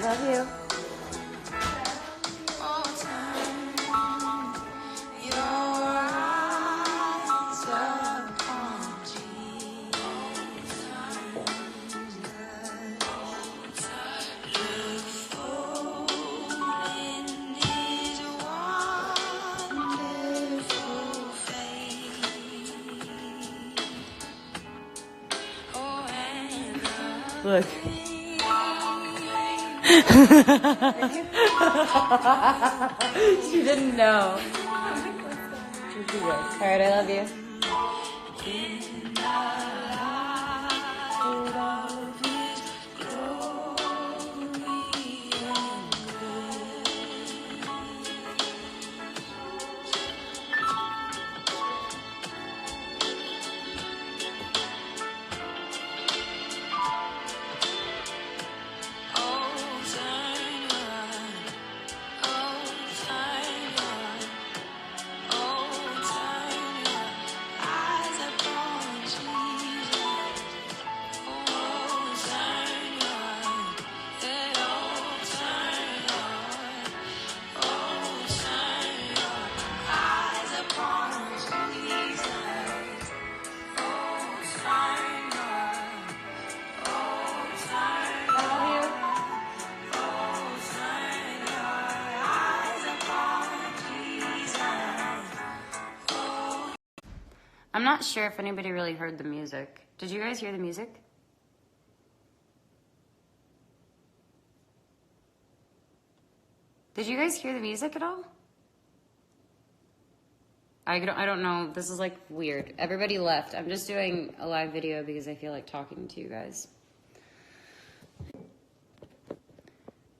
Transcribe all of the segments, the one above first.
Love you. Look. She didn't know. Alright, I love you. I'm not sure if anybody really heard the music. Did you guys hear the music? Did you guys hear the music at all? I don't know. This is like weird. Everybody left. I'm just doing a live video because I feel like talking to you guys.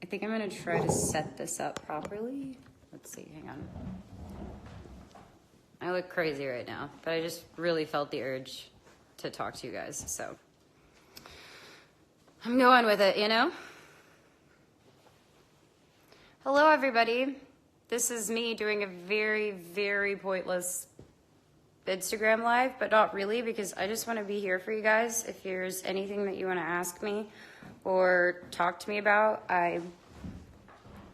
I think I'm gonna try to set this up properly. Let's see, hang on. I look crazy right now, but I just really felt the urge to talk to you guys, so I'm going with it, you know? Hello, everybody. This is me doing a very, very pointless Instagram live, but not really, because I just want to be here for you guys. If there's anything that you want to ask me or talk to me about, I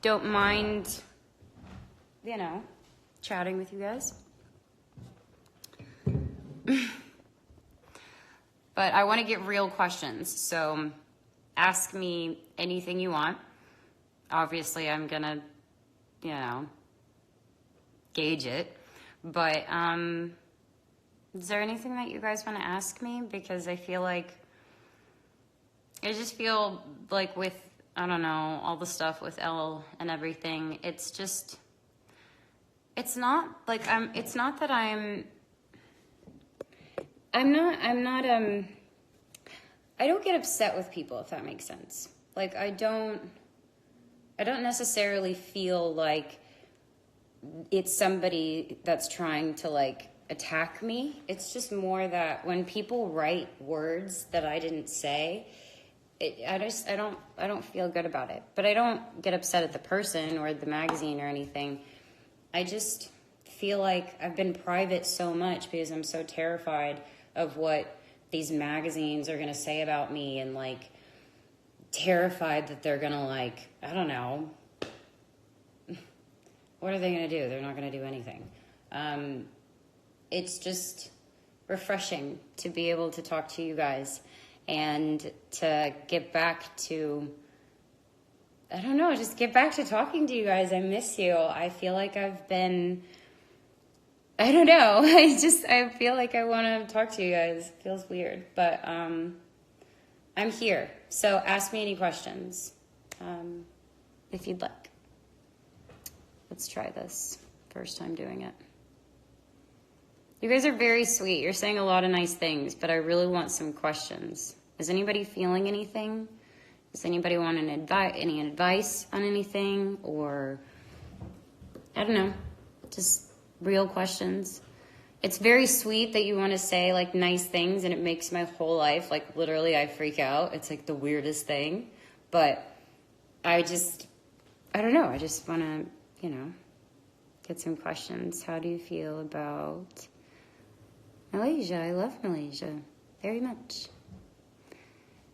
don't mind, you know, chatting with you guys. But I want to get real questions, so ask me anything you want. Obviously, I'm gonna, you know, gauge it. But is there anything that you guys want to ask me? Because I just feel like with, I don't know, all the stuff with Elle and everything, it's just, it's not like it's not that I don't get upset with people, if that makes sense. Like, I don't necessarily feel like it's somebody that's trying to, like, attack me. It's just more that when people write words that I didn't say, I don't feel good about it. But I don't get upset at the person or the magazine or anything. I just feel like I've been private so much because I'm so terrified of what these magazines are going to say about me, and like terrified that they're going to, like, I don't know, what are they going to do? They're not going to do anything. It's just refreshing to be able to talk to you guys and to get back to, I don't know, just get back to talking to you guys. I miss you. I feel like I've been, I don't know. I feel like I want to talk to you guys. It feels weird, but I'm here. So ask me any questions if you'd like. Let's try this. First time doing it. You guys are very sweet. You're saying a lot of nice things, but I really want some questions. Is anybody feeling anything? Does anybody want any advice on anything? Or, I don't know, just real questions. It's very sweet that you want to say, like, nice things, and it makes my whole life, like, literally I freak out. It's like the weirdest thing. But I don't know. I just want to, you know, get some questions. How do you feel about Malaysia? I love Malaysia very much.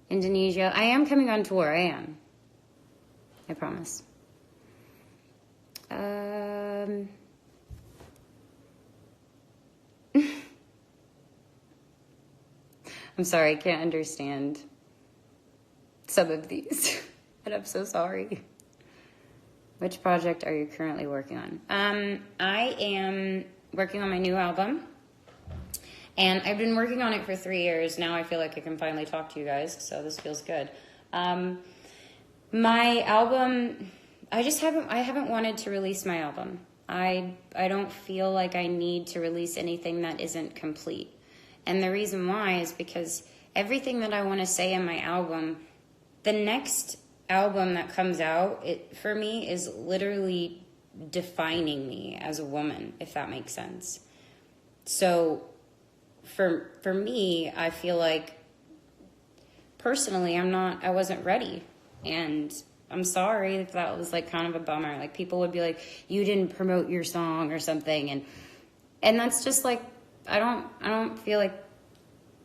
Indonesia. I am coming on tour. I am. I promise. I'm sorry, I can't understand some of these, and I'm so sorry. Which project are you currently working on? I am working on my new album, and I've been working on it for 3 years. Now I feel like I can finally talk to you guys, so this feels good. My album, I haven't wanted to release my album. I don't feel like I need to release anything that isn't complete. And the reason why is because everything that I want to say in my album, the next album that comes out, it for me is literally defining me as a woman, if that makes sense. So for me, I feel like personally I wasn't ready, and I'm sorry if that was like kind of a bummer. Like people would be like, you didn't promote your song or something, and that's just like I don't feel like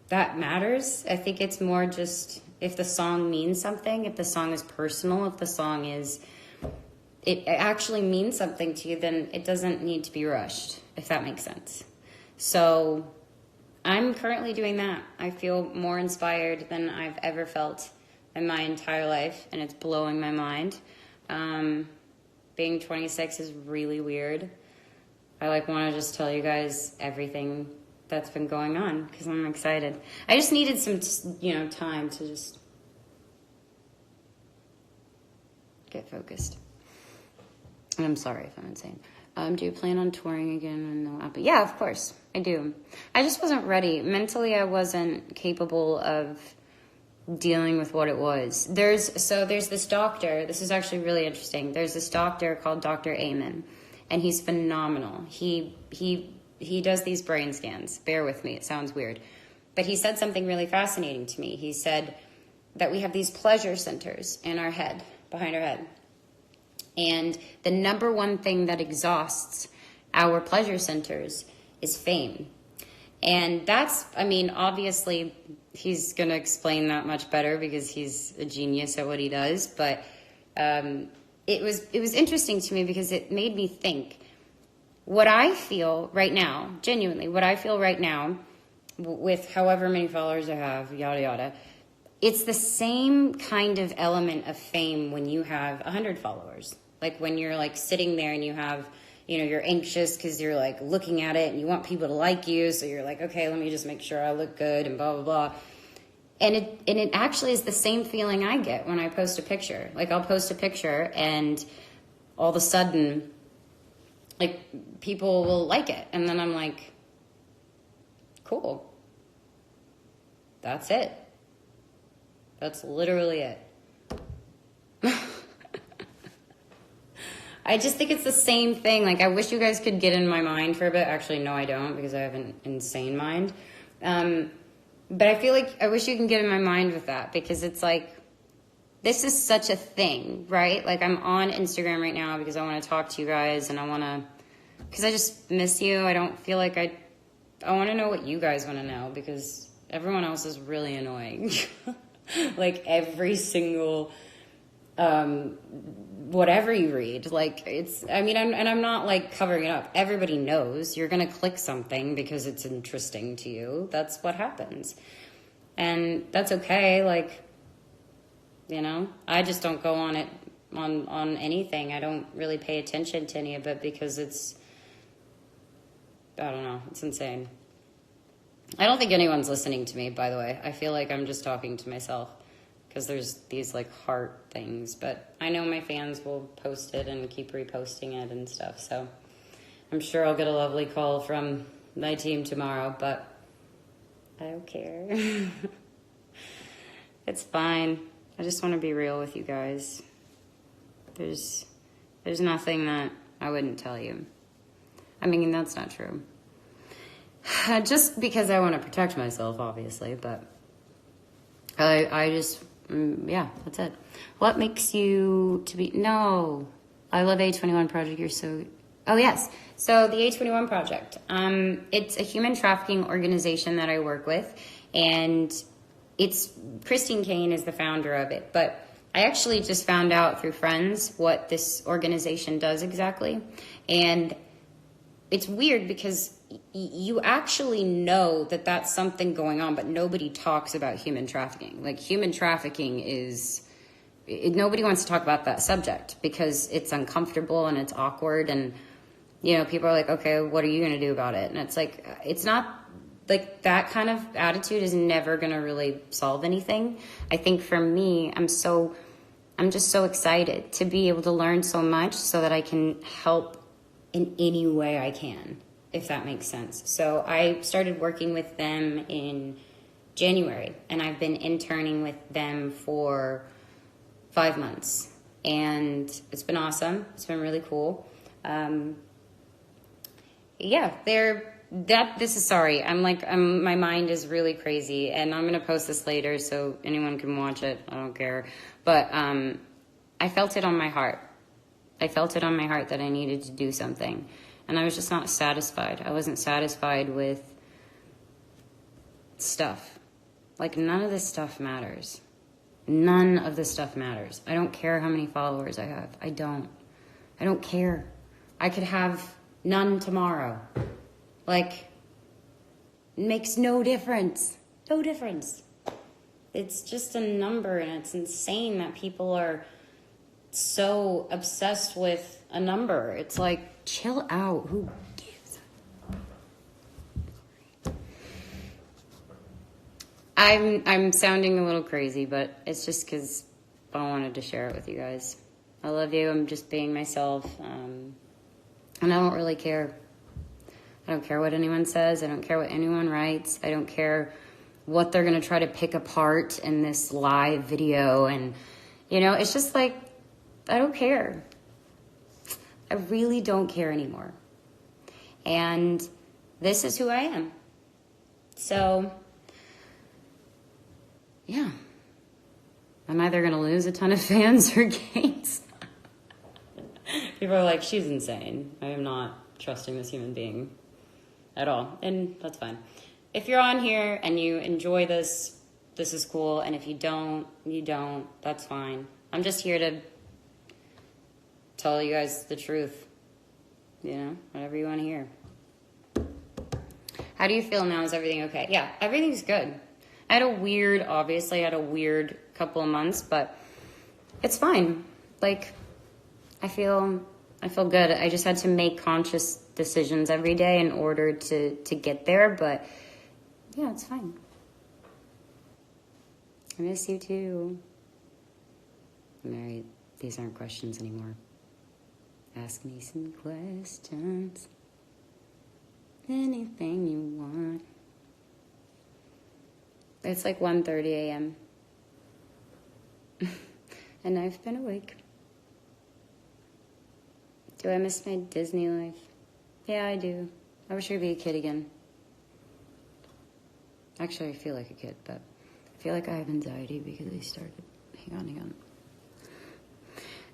that matters. I think it's more just if the song means something, if the song is personal, if the song it actually means something to you, then it doesn't need to be rushed, if that makes sense. So I'm currently doing that. I feel more inspired than I've ever felt in my entire life, and it's blowing my mind. Being 26 is really weird. I want to just tell you guys everything that's been going on because I'm excited. I just needed some, time to just get focused. And I'm sorry if I'm insane. Do you plan on touring again? But yeah, of course I do. I just wasn't ready mentally. I wasn't capable of dealing with what it was. There's this doctor. This is actually really interesting. There's this doctor called Dr. Amen, and he's phenomenal. He does these brain scans. Bear with me, it sounds weird. But he said something really fascinating to me. He said that we have these pleasure centers in our head, behind our head. And the number one thing that exhausts our pleasure centers is fame. And that's, obviously he's going to explain that much better because he's a genius at what he does. But it was interesting to me because it made me think. What I feel right now, genuinely, what I feel right now, with however many followers I have, yada, yada, it's the same kind of element of fame when you have 100 followers. Like when you're like sitting there and you have, you're anxious because you're like looking at it and you want people to like you. So you're like, okay, let me just make sure I look good and blah, blah, blah. And it actually is the same feeling I get when I post a picture. Like I'll post a picture and all of a sudden, like, people will like it. And then I'm like, cool. That's it. That's literally it. I just think it's the same thing. Like, I wish you guys could get in my mind for a bit. Actually, no, I don't, because I have an insane mind. But I feel like I wish you can get in my mind with that, because it's like, this is such a thing, right? Like, I'm on Instagram right now because I want to talk to you guys, and I want to, because I just miss you. I don't feel like I want to know what you guys want to know, because everyone else is really annoying. Like, every single, whatever you read, like, it's, I'm not, like, covering it up. Everybody knows you're going to click something because it's interesting to you. That's what happens. And that's okay, like, I just don't go on it on anything. I don't really pay attention to any of it because it's, I don't know, it's insane. I don't think anyone's listening to me, by the way. I feel like I'm just talking to myself because there's these like heart things, but I know my fans will post it and keep reposting it and stuff. So I'm sure I'll get a lovely call from my team tomorrow, but I don't care. It's fine. I just want to be real with you guys. There's nothing that I wouldn't tell you. That's not true. Just because I want to protect myself, obviously, but I just, yeah, that's it. What makes you to be, no, I love A21 Project, you're so, oh yes. So the A21 Project, it's a human trafficking organization that I work with, and Christine Kane is the founder of it, but I actually just found out through friends what this organization does exactly. And it's weird because you actually know that that's something going on, but nobody talks about human trafficking. Like, human trafficking is, nobody wants to talk about that subject because it's uncomfortable and it's awkward. And, you know, people are like, okay, what are you going to do about it? And it's like, it's not like that kind of attitude is never going to really solve anything. I think for me, I'm just so excited to be able to learn so much so that I can help in any way I can, if that makes sense. So I started working with them in January, and I've been interning with them for 5 months, and it's been awesome. It's been really cool. Yeah, my mind is really crazy, and I'm going to post this later so anyone can watch it. I don't care. But I felt it on my heart. I felt it on my heart that I needed to do something. And I was just not satisfied. I wasn't satisfied with stuff. Like, none of this stuff matters. None of this stuff matters. I don't care how many followers I have. I don't care. I could have none tomorrow. Like, it makes no difference. No difference. It's just a number, and it's insane that people are so obsessed with a number. It's like, chill out. Who gives? I'm sounding a little crazy, but it's just because I wanted to share it with you guys. I love you. I'm just being myself, and I don't really care. I don't care what anyone says. I don't care what anyone writes. I don't care what they're going to try to pick apart in this live video. And, you know, it's just like, I don't care. I really don't care anymore. And this is who I am. So, yeah. I'm either going to lose a ton of fans or gains. People are like, she's insane. I am not trusting this human being at all. And that's fine. If you're on here and you enjoy this, this is cool. And if you don't, you don't. That's fine. I'm just here to tell you guys the truth. You know, whatever you want to hear. How do you feel now? Is everything okay? Yeah, everything's good. I had a weird couple of months, but it's fine. Like, I feel good. I just had to make conscious decisions every day in order to get there, but yeah, it's fine. I miss you too. Mary, these aren't questions anymore. Ask me some questions. Anything you want. It's like 1:30 a.m. and I've been awake. Do I miss my Disney life? Yeah, I do. I wish I could be a kid again. Actually, I feel like a kid, but I feel like I have anxiety because I started... Hang on.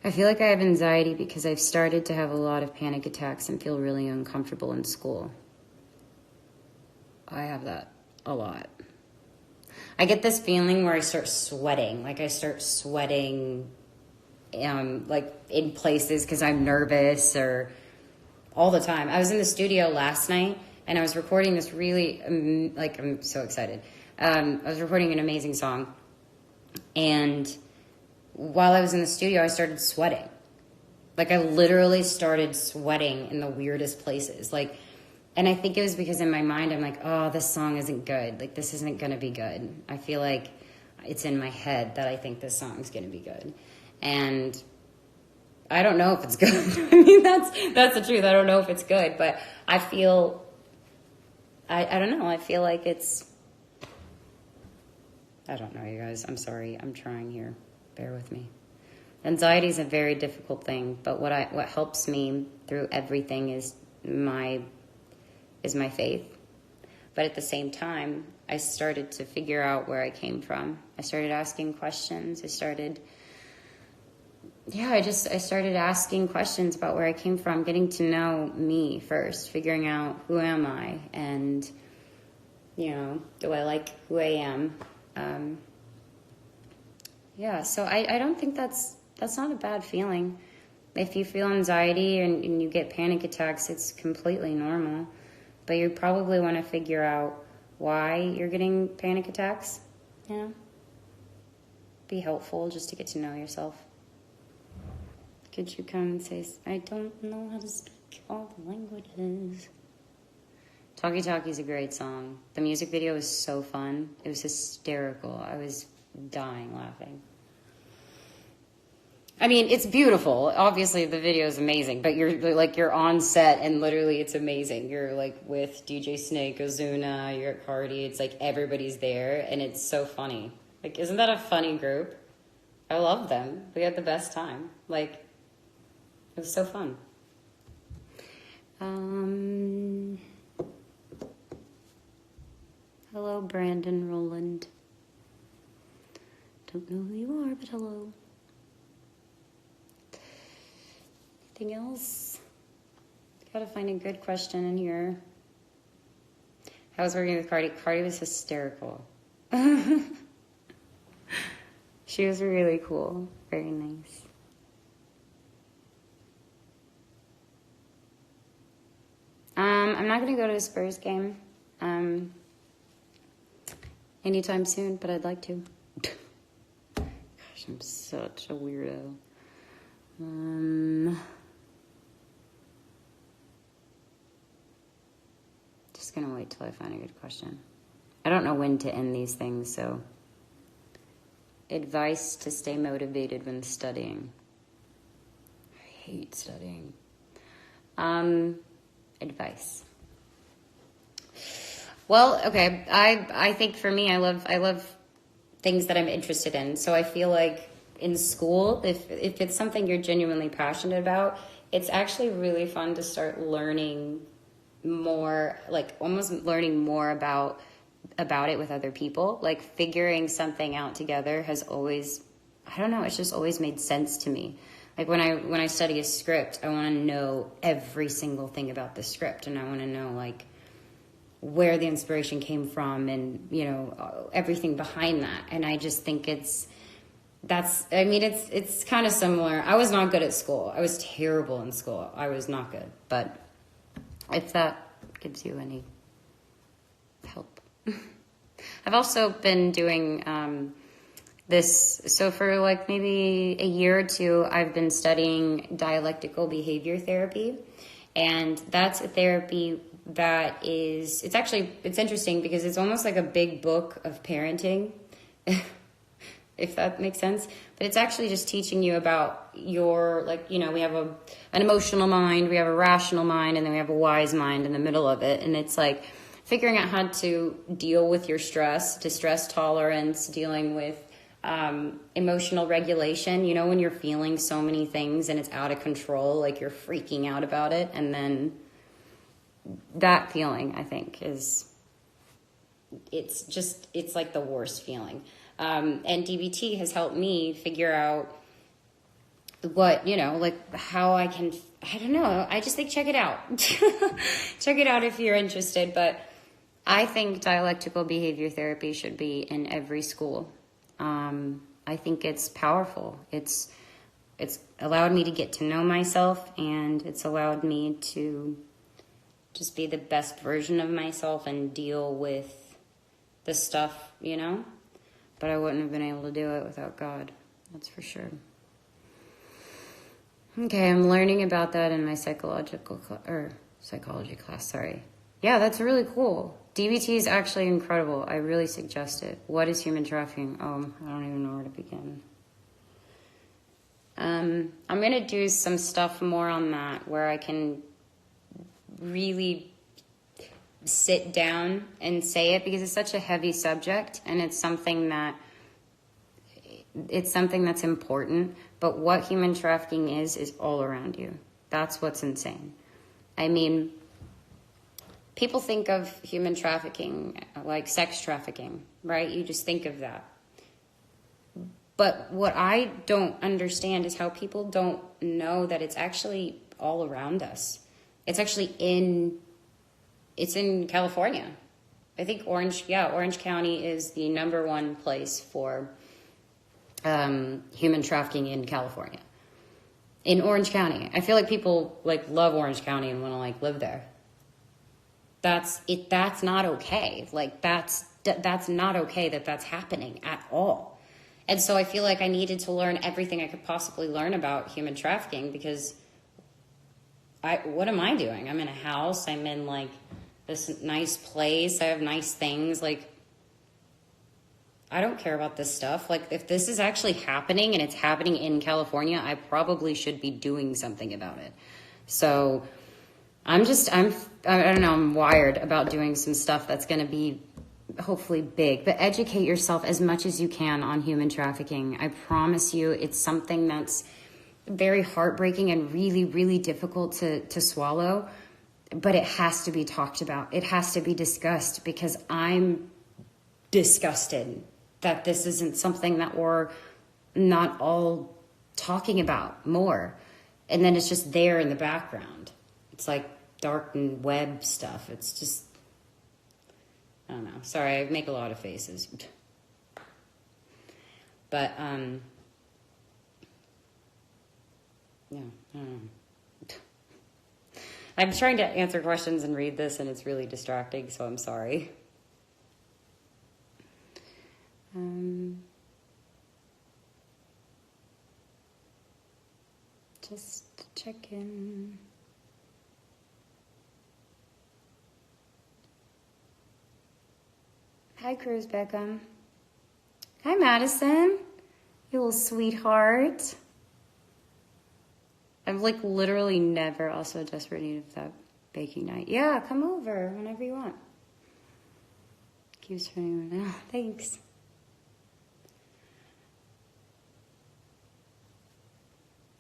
I feel like I have anxiety because I've started to have a lot of panic attacks and feel really uncomfortable in school. I have that a lot. I get this feeling where I start sweating. Like, I start sweating, like, in places because I'm nervous or all the time. I was in the studio last night, and I was recording this really, I'm so excited. I was recording an amazing song, and while I was in the studio, I started sweating. Like, I literally started sweating in the weirdest places. Like, and I think it was because in my mind, I'm like, oh, this song isn't good. Like, this isn't going to be good. I feel like it's in my head that I think this song's going to be good. And I don't know if it's good. I mean, that's the truth. I don't know if it's good. But I feel, I don't know. I feel like it's, I don't know, you guys. I'm sorry. I'm trying here. Bear with me. Anxiety is a very difficult thing. But what helps me through everything is my faith. But at the same time, I started to figure out where I came from. I started asking questions. I started asking questions about where I came from, getting to know me first, figuring out who am I, and, you know, do I like who I am? Yeah, so I don't think that's not a bad feeling. If you feel anxiety and you get panic attacks, it's completely normal. But you probably want to figure out why you're getting panic attacks, you know? Be helpful just to get to know yourself. Could you come and say, I don't know how to speak all the languages. Talkie Talkie is a great song. The music video was so fun. It was hysterical. I was dying laughing. I mean, it's beautiful. Obviously, the video is amazing, but you're on set and literally it's amazing. You're like with DJ Snake, Ozuna, you're at Cardi. It's like everybody's there and it's so funny. Like, isn't that a funny group? I love them. We had the best time. Like, it was so fun. Hello, Brandon Roland. Don't know who you are, but hello. Anything else? Gotta find a good question in here. I was working with Cardi. Cardi was hysterical. She was really cool. Very nice. I'm not gonna go to a Spurs game anytime soon, but I'd like to. Gosh, I'm such a weirdo. Just gonna wait till I find a good question. I don't know when to end these things, so advice to stay motivated when studying. I hate studying. Advice. Well, okay. I think for me, I love things that I'm interested in. So I feel like in school, if it's something you're genuinely passionate about, it's actually really fun to start learning more, like almost learning more about it with other people. Like figuring something out together has always, I don't know, it's just always made sense to me. Like when I study a script, I want to know every single thing about the script, and I want to know like where the inspiration came from, and you know everything behind that. And I just think it's kind of similar. I was not good at school. I was terrible in school. I was not good. But if that gives you any help. I've also been doing this. So for like maybe a year or two, I've been studying dialectical behavior therapy. And that's a therapy that is, it's interesting because it's almost like a big book of parenting. If that makes sense. But it's actually just teaching you about your, like, you know, we have an emotional mind, we have a rational mind, and then we have a wise mind in the middle of it. And it's like figuring out how to deal with your stress, distress tolerance, dealing with emotional regulation. You know, when you're feeling so many things and it's out of control, like you're freaking out about it. And then that feeling, I think, it's like the worst feeling. And DBT has helped me figure out what, you know, like how I don't know. I just think check it out. Check it out if you're interested. But I think dialectical behavior therapy should be in every school. I think it's powerful. It's allowed me to get to know myself, and it's allowed me to just be the best version of myself and deal with the stuff, you know? But I wouldn't have been able to do it without God. That's for sure. Okay, I'm learning about that in my psychology class, sorry. Yeah, that's really cool. DBT is actually incredible. I really suggest it. What is human trafficking? I don't even know where to begin. I'm going to do some stuff more on that where I can really sit down and say it, because it's such a heavy subject, and it's something that's important. But what human trafficking is all around you. That's what's insane. I mean, people think of human trafficking like sex trafficking, right? You just think of that. But what I don't understand is how people don't know that it's actually all around us. It's actually in California. I think Orange County is the #1 place for human trafficking in California, in Orange County. I feel like people like love Orange County and want to like live there. That's not okay. Like that's not okay that that's happening at all. And so I feel like I needed to learn everything I could possibly learn about human trafficking, because what am I doing? I'm in a house. I'm in like this nice place. I have nice things. Like, I don't care about this stuff. Like, if this is actually happening and it's happening in California, I probably should be doing something about it. So I don't know, I'm wired about doing some stuff that's going to be hopefully big, but educate yourself as much as you can on human trafficking. I promise you, it's something that's very heartbreaking and really, really difficult to swallow, but it has to be talked about. It has to be discussed, because I'm disgusted that this isn't something that we're not all talking about more. And then it's just there in the background. It's like dark and web stuff. It's just, I don't know. Sorry, I make a lot of faces. But, yeah, I don't know. I'm trying to answer questions and read this, and it's really distracting, so I'm sorry. Just check in. Hi, Cruz Beckham. Hi, Madison. You little sweetheart. I've like literally never also desperate need of that baking night. Yeah, come over whenever you want. Keeps turning right now. Thanks.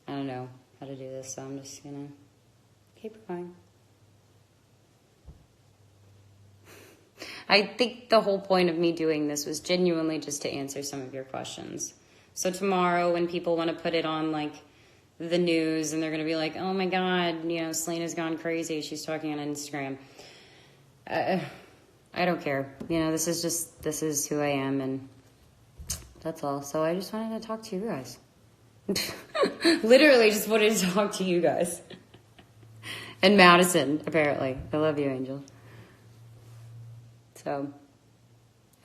I don't know how to do this, so I'm just gonna keep going. I think the whole point of me doing this was genuinely just to answer some of your questions. So tomorrow when people want to put it on like the news and they're going to be like, oh my God, you know, Selena's gone crazy. She's talking on Instagram. I don't care. You know, this is who I am, and that's all. So I just wanted to talk to you guys. Literally just wanted to talk to you guys. And Madison, apparently. I love you, Angel. So,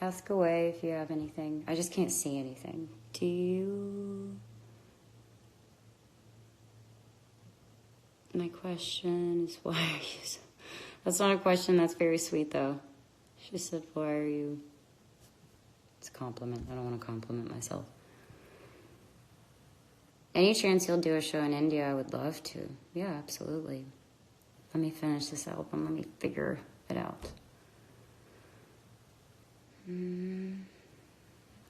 ask away if you have anything. I just can't see anything. Do you? My question is, why are you so... That's not a question. That's very sweet, though. She said, why are you... It's a compliment. I don't want to compliment myself. Any chance you'll do a show in India, I would love to. Yeah, absolutely. Let me finish this album. Let me figure it out.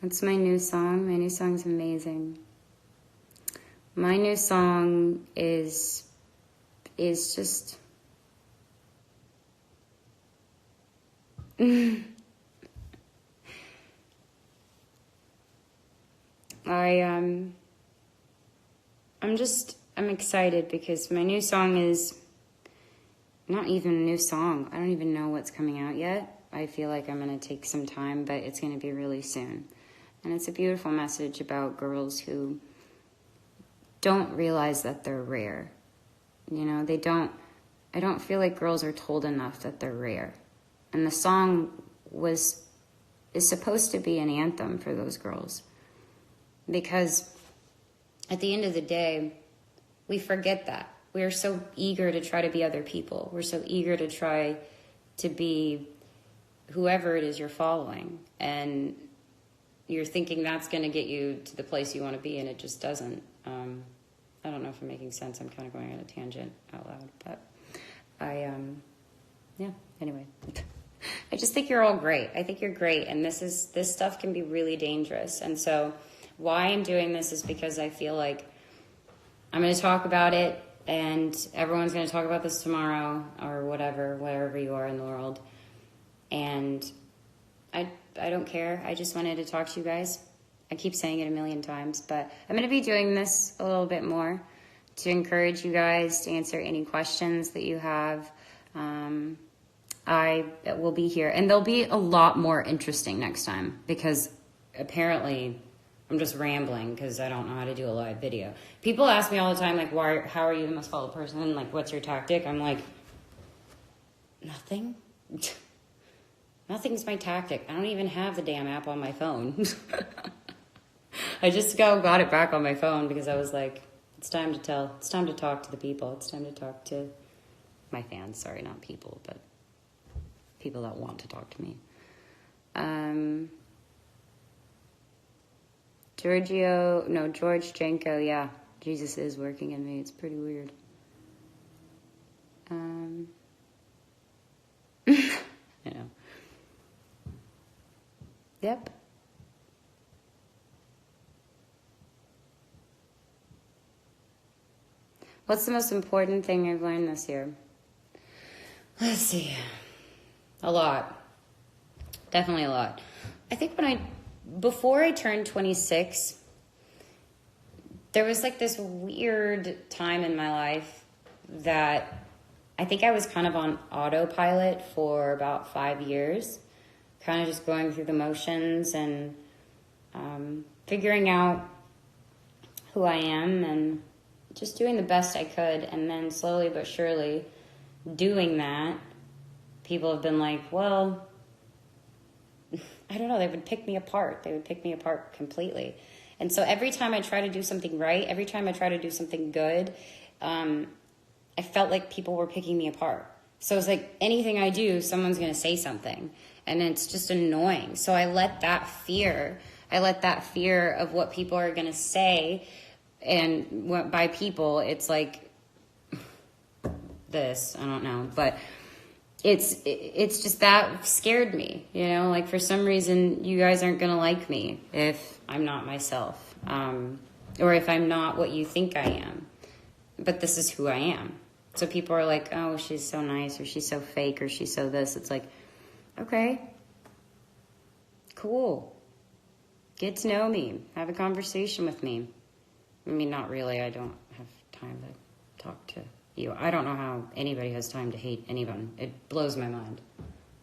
What's my new song? My new song's amazing. My new song is just... I'm excited because my new song is not even a new song. I don't even know what's coming out yet. I feel like I'm going to take some time, but it's going to be really soon. And it's a beautiful message about girls who don't realize that they're rare. You know, I don't feel like girls are told enough that they're rare. And the song is supposed to be an anthem for those girls. Because at the end of the day, we forget that. We are so eager to try to be other people. We're so eager to try to be whoever it is you're following. And you're thinking that's going to get you to the place you want to be, and it just doesn't. I don't know if I'm making sense. I'm kind of going on a tangent out loud. But anyway. I just think you're all great. I think you're great. And this stuff can be really dangerous. And so why I'm doing this is because I feel like I'm going to talk about it, and everyone's going to talk about this tomorrow or whatever, wherever you are in the world. And I don't care. I just wanted to talk to you guys. I keep saying it a million times, but I'm going to be doing this a little bit more to encourage you guys to answer any questions that you have. I will be here, and they'll be a lot more interesting next time, because apparently I'm just rambling because I don't know how to do a live video. People ask me all the time, like, how are you the most followed person? Like, what's your tactic? I'm like, nothing. Nothing's my tactic. I don't even have the damn app on my phone. I just got it back on my phone because I was like, it's time to talk to the people. It's time to talk to my fans. Sorry, not people, but people that want to talk to me. George Janko, yeah. Jesus is working in me. It's pretty weird. You know. Yep. What's the most important thing I've learned this year? Let's see. A lot. Definitely a lot. I think before I turned 26, there was like this weird time in my life that I think I was kind of on autopilot for about 5 years, kind of just going through the motions and figuring out who I am and just doing the best I could. And then slowly but surely doing that, people have been like, well, I don't know, they would pick me apart. They would pick me apart completely. And so every time I try to do something right, every time I try to do something good, I felt like people were picking me apart. So it's like anything I do, someone's going to say something. And it's just annoying. So I let that fear of what people are going to say, and by people, it's like this, I don't know. But it's just that scared me, you know, like for some reason you guys aren't going to like me if I'm not myself, or if I'm not what you think I am, but this is who I am. So people are like, oh, she's so nice, or she's so fake, or she's so this. It's like, okay, cool. Get to know me. Have a conversation with me. I mean, not really. I don't have time to talk to you. I don't know how anybody has time to hate anyone. It blows my mind.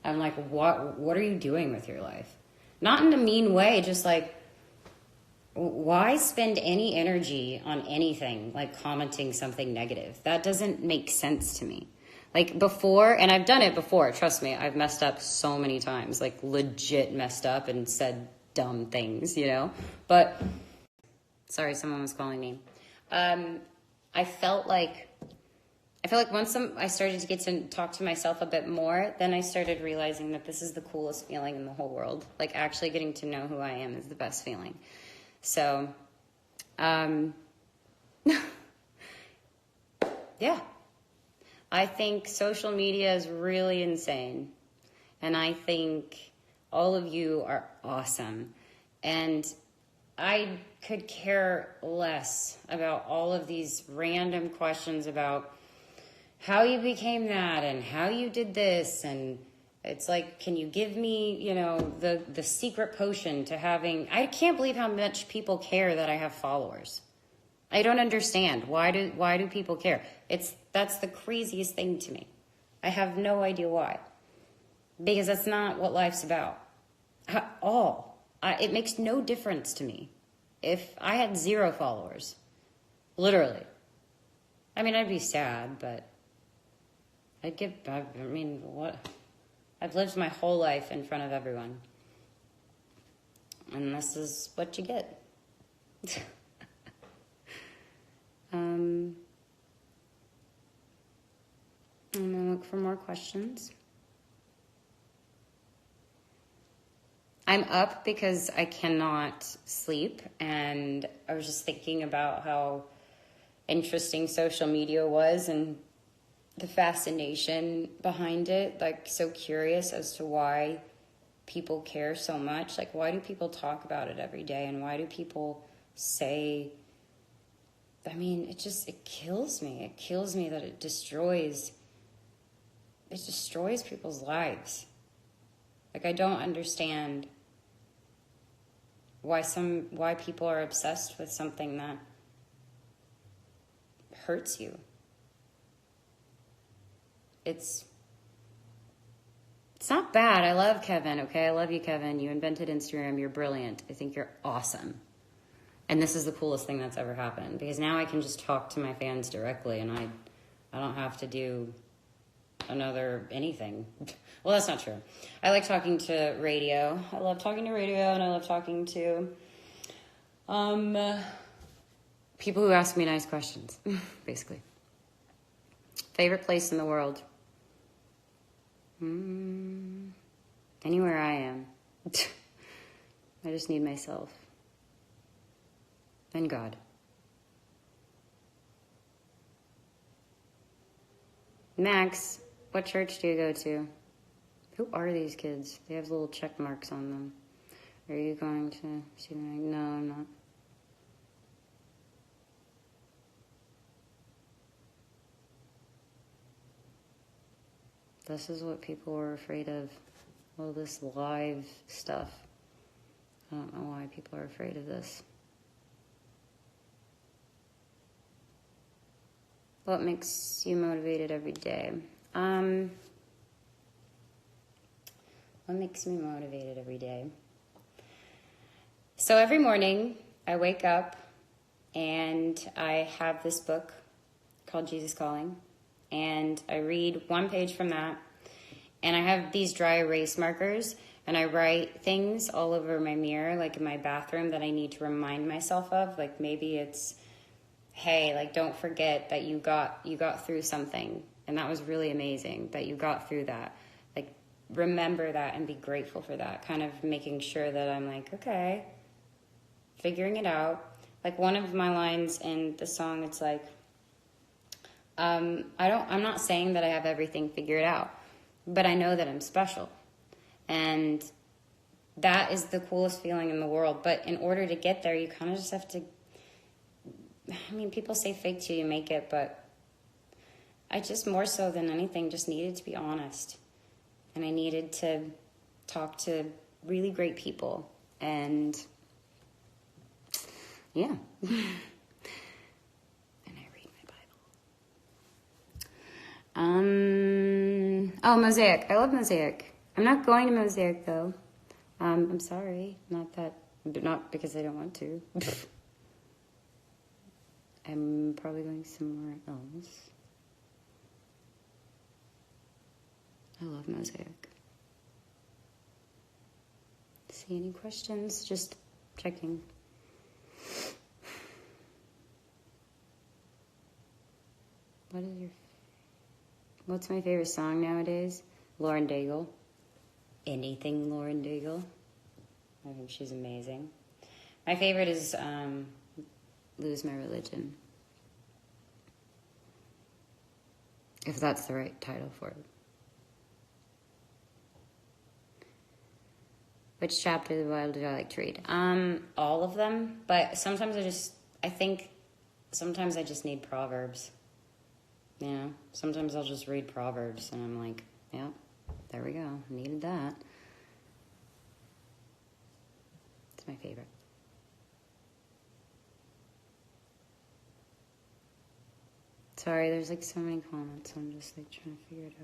I'm like, what are you doing with your life? Not in a mean way, just like, why spend any energy on anything like commenting something negative? That doesn't make sense to me. Like before, and I've done it before, trust me, I've messed up so many times, like legit messed up and said dumb things, you know? But, sorry, someone was calling me. I felt like once I started to get to talk to myself a bit more, then I started realizing that this is the coolest feeling in the whole world. Like actually getting to know who I am is the best feeling. So, yeah, I think social media is really insane. And I think all of you are awesome. And I could care less about all of these random questions about how you became that and how you did this. And it's like, can you give me, you know, the secret potion to having... I can't believe how much people care that I have followers. I don't understand. Why do people care? That's the craziest thing to me. I have no idea why. Because that's not what life's about. At all. It makes no difference to me if I had 0 followers. Literally. I mean, I'd be sad, but what? I've lived my whole life in front of everyone. And this is what you get. I'm gonna look for more questions. I'm up because I cannot sleep, and I was just thinking about how interesting social media was and the fascination behind it, like so curious as to why people care so much. Like, why do people talk about it every day, and why do people say... I mean, it kills me. It kills me that it destroys people's lives. Like, I don't understand why people are obsessed with something that hurts you. It's not bad. I love Kevin, okay? I love you, Kevin. You invented Instagram. You're brilliant. I think you're awesome. And this is the coolest thing that's ever happened, because now I can just talk to my fans directly, and I don't have to do another anything. Well, that's not true. I like talking to radio. I love talking to radio, and I love talking to people who ask me nice questions, basically. Favorite place in the world? Anywhere I am. I just need myself. And God. Max, what church do you go to? Who are these kids? They have little check marks on them. Are you going to see them? No, I'm not. This is what people were afraid of. All this live stuff. I don't know why people are afraid of this. What makes you motivated every day? What makes me motivated every day? So every morning I wake up and I have this book called Jesus Calling, and I read one page from that, and I have these dry erase markers, and I write things all over my mirror, like in my bathroom, that I need to remind myself of. Like maybe it's, hey, like don't forget that you got through something, and that was really amazing that you got through that. Like remember that and be grateful for that. Kind of making sure that I'm like, okay, figuring it out. Like one of my lines in the song, it's like, I'm not saying that I have everything figured out, but I know that I'm special. And that is the coolest feeling in the world. But in order to get there, you kind of just have to, I mean, people say fake till you make it, but I just more so than anything just needed to be honest. And I needed to talk to really great people. And yeah. Mosaic. I love Mosaic. I'm not going to Mosaic though. I'm sorry. Not because I don't want to. I'm probably going somewhere else. I love Mosaic. See any questions? Just checking. What's my favorite song nowadays? Lauren Daigle. Anything Lauren Daigle. I think she's amazing. My favorite is Lose My Religion. If that's the right title for it. Which chapter of the Bible do I like to read? All of them, but sometimes I think sometimes I just need Proverbs. You know, sometimes I'll just read Proverbs and I'm like, yeah, there we go. Needed that. It's my favorite. Sorry, there's like so many comments. I'm just like trying to figure it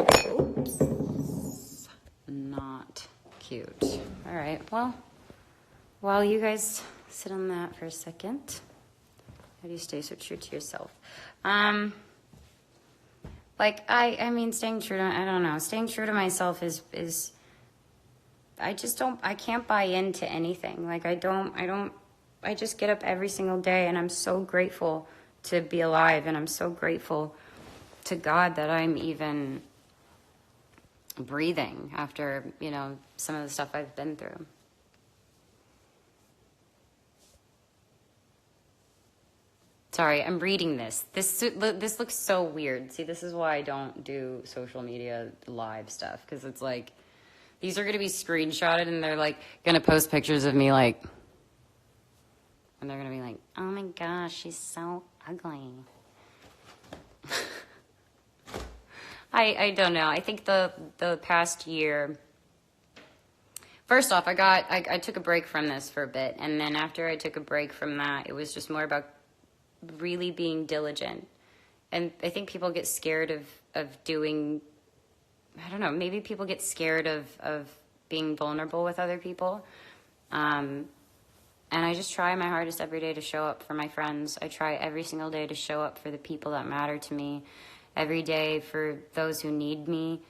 out. Oops. Not cute. All right, well, while you guys sit on that for a second. How do you stay so true to yourself? I mean, staying true to, I don't know, staying true to myself is, I can't buy into anything. Like, I just get up every single day and I'm so grateful to be alive, and I'm so grateful to God that I'm even breathing after, you know, some of the stuff I've been through. Sorry, I'm reading this. This looks so weird. See, this is why I don't do social media live stuff, because it's like, these are going to be screenshotted and they're like going to post pictures of me like, and they're going to be like, oh my gosh, she's so ugly. I don't know. I think the past year, first off, I took a break from this for a bit, and then after I took a break from that, it was just more about really being diligent. And I think people get scared of doing, I don't know, maybe people get scared of being vulnerable with other people. And I just try my hardest every day to show up for my friends. I try every single day to show up for the people that matter to me. Every day for those who need me.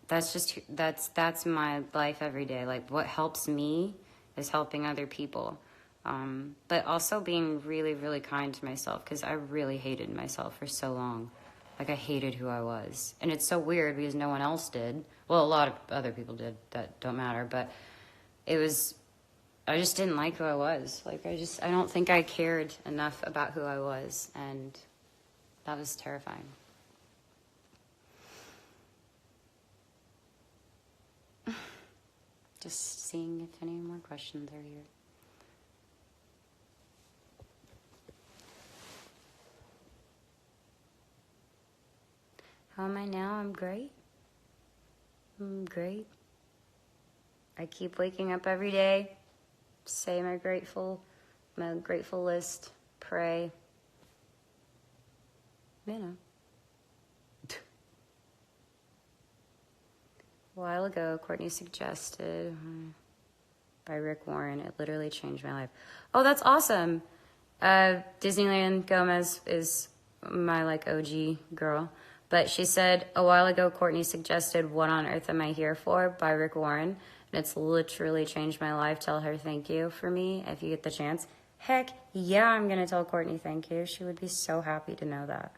That's my life every day. Like, what helps me is helping other people. But also being really, really kind to myself, because I really hated myself for so long. Like, I hated who I was. And it's so weird because no one else did. Well, a lot of other people did that don't matter, but I just didn't like who I was. Like, I don't think I cared enough about who I was, and that was terrifying. Just seeing if any more questions are here. How am I now? I'm great. I'm great. I keep waking up every day, say my grateful list, pray. You know. A while ago, Courtney suggested by Rick Warren. It literally changed my life. Oh, that's awesome. Disneyland Gomez is my like OG girl. But she said, a while ago, Courtney suggested What on Earth Am I Here For by Rick Warren. And it's literally changed my life. Tell her thank you for me if you get the chance. Heck yeah, I'm going to tell Courtney thank you. She would be so happy to know that.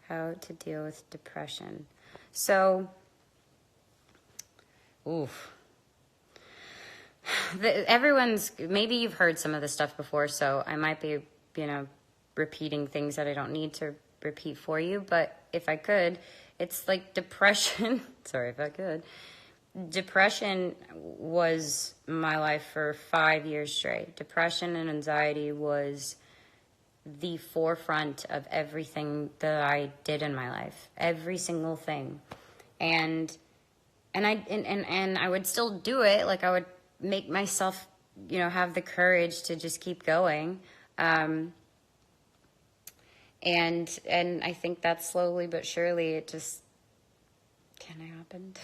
How to deal with depression. So, maybe you've heard some of this stuff before, so I might be, repeating things that I don't need to repeat for you, but if I could, it's like depression. Sorry if I could. Depression was my life for 5 years straight. Depression and anxiety was the forefront of everything that I did in my life. Every single thing. And I would still do it. Like, I would make myself, have the courage to just keep going. And I think that slowly but surely it just kind of happened.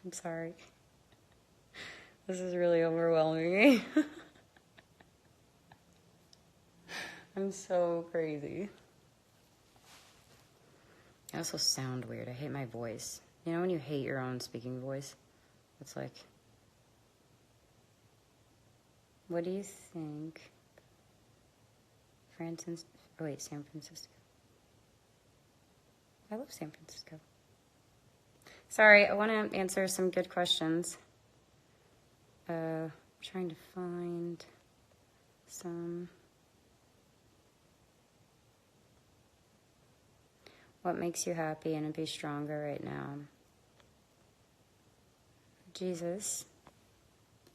I'm sorry. This is really overwhelming me. I'm so crazy. I also sound weird. I hate my voice. You know when you hate your own speaking voice? It's like, what do you think? San Francisco. I love San Francisco. Sorry, I want to answer some good questions. I'm trying to find some. What makes you happy and be stronger right now? Jesus.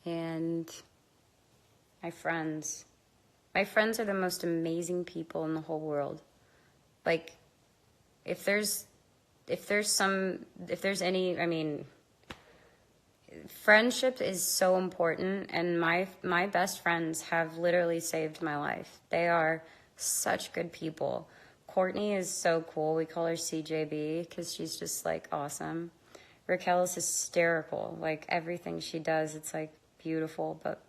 And my friends. My friends are the most amazing people in the whole world. Like, if there's any, friendship is so important, and my best friends have literally saved my life. They are such good people. Courtney is so cool. We call her CJB because she's just like awesome. Raquel is hysterical. Like, everything she does, it's like beautiful, but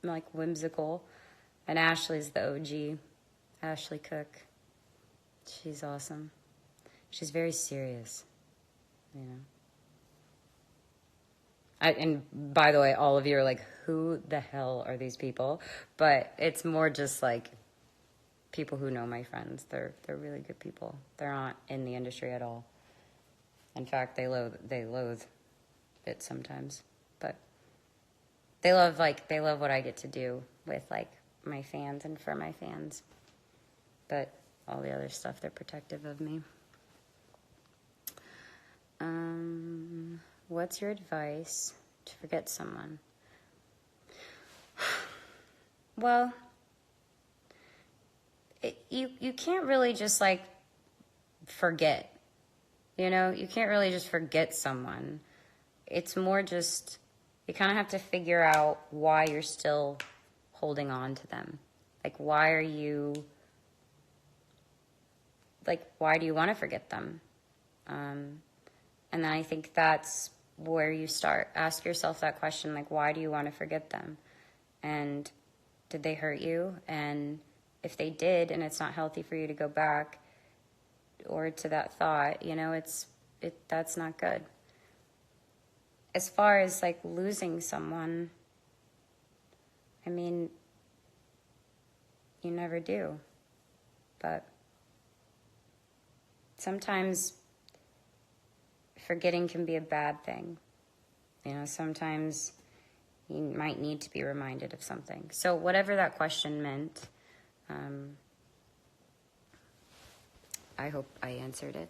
like whimsical. And Ashley's the OG, Ashley Cook. She's awesome. She's very serious, and by the way, all of you are like, who the hell are these people? But it's more just like people who know my friends. They're really good people. They're not in the industry at all. In fact, they loathe it sometimes. But they love what I get to do with like my fans and for my fans. But all the other stuff, they're protective of me. What's your advice to forget someone? Well, you can't really just like forget, you can't really just forget someone. It's more just, you kind of have to figure out why you're still holding on to them. Like, why do you want to forget them? And then I think that's where you start. Ask yourself that question, like, why do you want to forget them? And did they hurt you? And if they did, and it's not healthy for you to go back or to that thought, you know, that's not good. As far as like losing someone, I mean, you never do. But sometimes forgetting can be a bad thing. You know, sometimes you might need to be reminded of something. So whatever that question meant, I hope I answered it.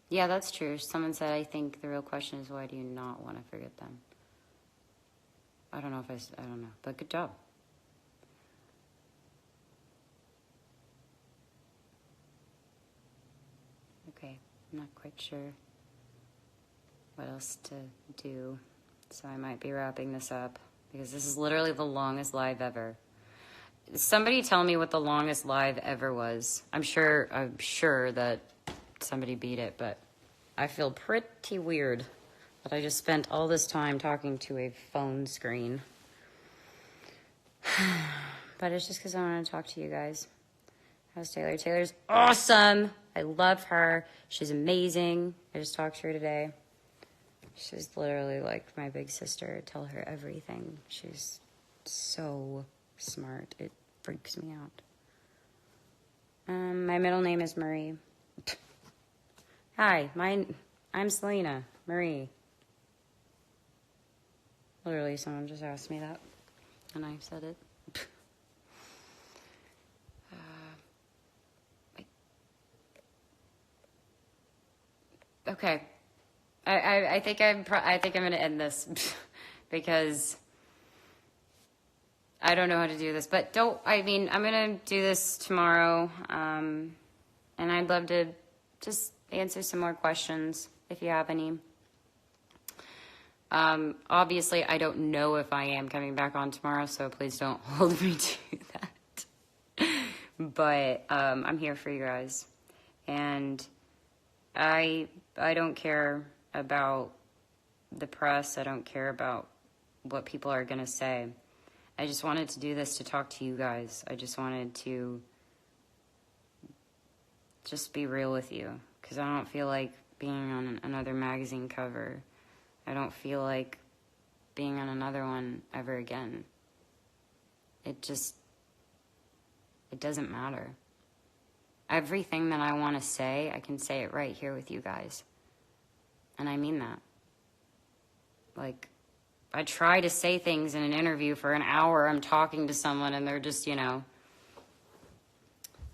Yeah, that's true. Someone said, I think the real question is, why do you not want to forget them? I don't know, but good job. Okay, I'm not quite sure what else to do, so I might be wrapping this up, because this is literally the longest live ever. Somebody tell me what the longest live ever was. I'm sure that somebody beat it, but I feel pretty weird that I just spent all this time talking to a phone screen. But it's just because I want to talk to you guys. How's Taylor? Taylor's awesome. I love her. She's amazing. I just talked to her today. She's literally like my big sister. Tell her everything. She's so smart. It freaks me out. My middle name is Marie. Hi, I'm Selena. Marie. Literally, someone just asked me that, and I said it. Okay, I think I'm going to end this because I don't know how to do this. But I'm going to do this tomorrow, and I'd love to just answer some more questions if you have any. Obviously, I don't know if I am coming back on tomorrow, so please don't hold me to that. But I'm here for you guys, and I don't care about the press. I don't care about what people are going to say. I just wanted to do this to talk to you guys. I just wanted to just be real with you, because I don't feel like being on another magazine cover. I don't feel like being on another one ever again. It doesn't matter. Everything that I want to say, I can say it right here with you guys. And I mean that. Like, I try to say things in an interview for an hour. I'm talking to someone and they're just,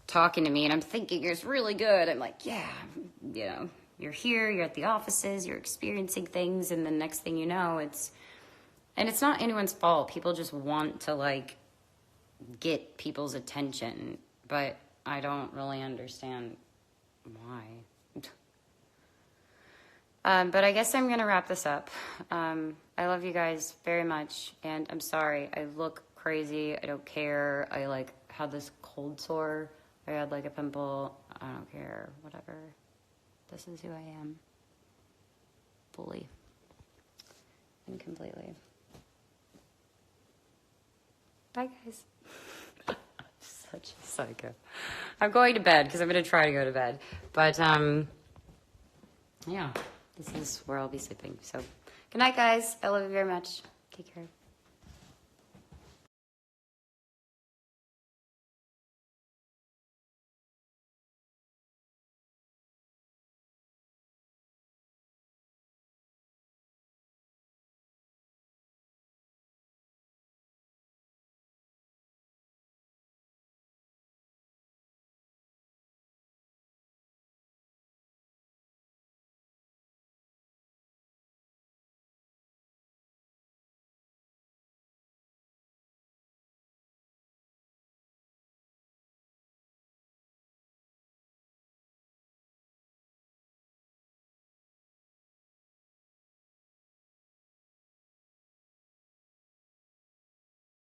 talking to me, and I'm thinking it's really good. I'm like, yeah, you're here, you're at the offices, you're experiencing things, and the next thing you know, it's not anyone's fault. People just want to, like, get people's attention, but I don't really understand why. But I guess I'm going to wrap this up. I love you guys very much, and I'm sorry. I look crazy. I don't care. I, had this cold sore. I had, a pimple. I don't care. Whatever. This is who I am. Fully. And completely. Bye, guys. Such a psycho. I'm going to bed because I'm going to try to go to bed. But, yeah, this is where I'll be sleeping. So, good night, guys. I love you very much. Take care.